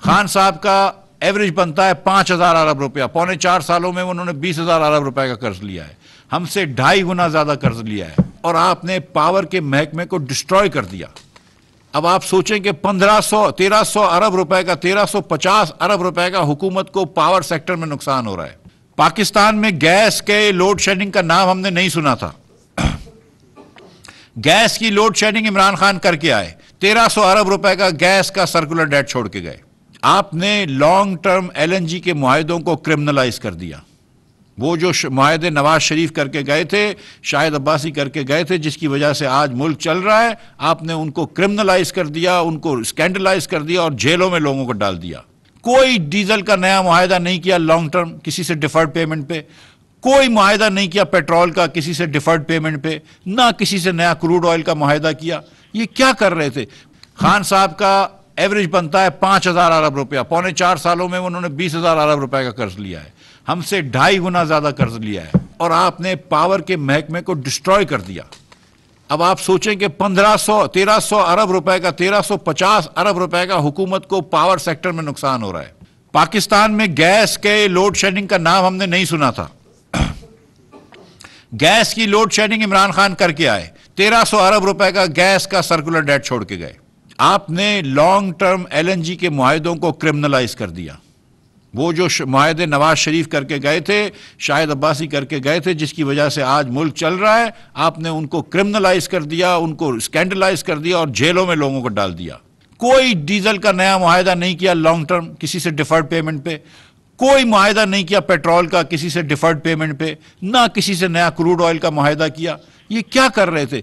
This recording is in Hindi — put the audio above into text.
खान साहब का एवरेज बनता है 5,000 अरब रुपया, पौने 4 सालों में उन्होंने 20,000 अरब रुपए का कर्ज लिया है, हमसे 2.5 गुना ज्यादा कर्ज लिया है, और आपने पावर के महकमे को डिस्ट्रॉय कर दिया। अब आप सोचें कि 1300 अरब रुपए का 1350 अरब रुपए का हुकूमत को पावर सेक्टर में नुकसान हो रहा है। पाकिस्तान में गैस के लोड शेडिंग का नाम हमने नहीं सुना था। गैस की लोड शेडिंग इमरान खान करके आए, 1300 अरब रुपए का गैस का सर्कुलर डेट छोड़ के गए। आपने लॉन्ग टर्म एलएनजी के मुआहिदों को क्रिमिनलाइज कर दिया। वो जो मुआहिदे नवाज शरीफ करके गए थे, शाहिद अब्बासी करके गए थे, जिसकी वजह से आज मुल्क चल रहा है, आपने उनको क्रिमिनलाइज कर दिया, उनको स्कैंडलाइज कर दिया और जेलों में लोगों को डाल दिया। कोई डीजल का नया मुआहिदा नहीं किया लॉन्ग टर्म किसी से डिफर्ड पेमेंट पे, कोई मुआहिदा नहीं किया पेट्रोल का किसी से डिफर्ड पेमेंट पे, ना किसी से नया क्रूड ऑयल का मुआहिदा किया। ये क्या कर रहे थे? खान साहब का एवरेज बनता है 5,000 अरब रुपया, पौने 4 सालों में उन्होंने 20,000 अरब रुपए का कर्ज लिया है, हमसे 2.5 गुना ज्यादा कर्ज लिया है, और आपने पावर के महकमे को डिस्ट्रॉय कर दिया। अब आप सोचें कि 1300 अरब रुपए का 1350 अरब रुपए का हुकूमत को पावर सेक्टर में नुकसान हो रहा है। पाकिस्तान में गैस के लोड शेडिंग का नाम हमने नहीं सुना था। गैस की लोड शेडिंग इमरान खान करके आए, 1300 अरब रुपए का गैस का सर्कुलर डेट छोड़ के गए। आपने लॉन्ग टर्म एलएनजी के मुआहिदों को क्रिमिनलाइज कर दिया। वो जो मुआहिदे नवाज शरीफ करके गए थे, शाहिद अब्बासी करके गए थे, जिसकी वजह से आज मुल्क चल रहा है, आपने उनको क्रिमिनलाइज कर दिया, उनको स्कैंडलाइज कर दिया और जेलों में लोगों को डाल दिया। कोई डीजल का नया मुआहिदा नहीं किया लॉन्ग टर्म किसी से डिफर्ड पेमेंट पे, कोई मुआहिदा नहीं किया पेट्रोल का किसी से डिफर्ड पेमेंट पे, ना किसी से नया क्रूड ऑयल का मुआहिदा किया। ये क्या कर रहे थे?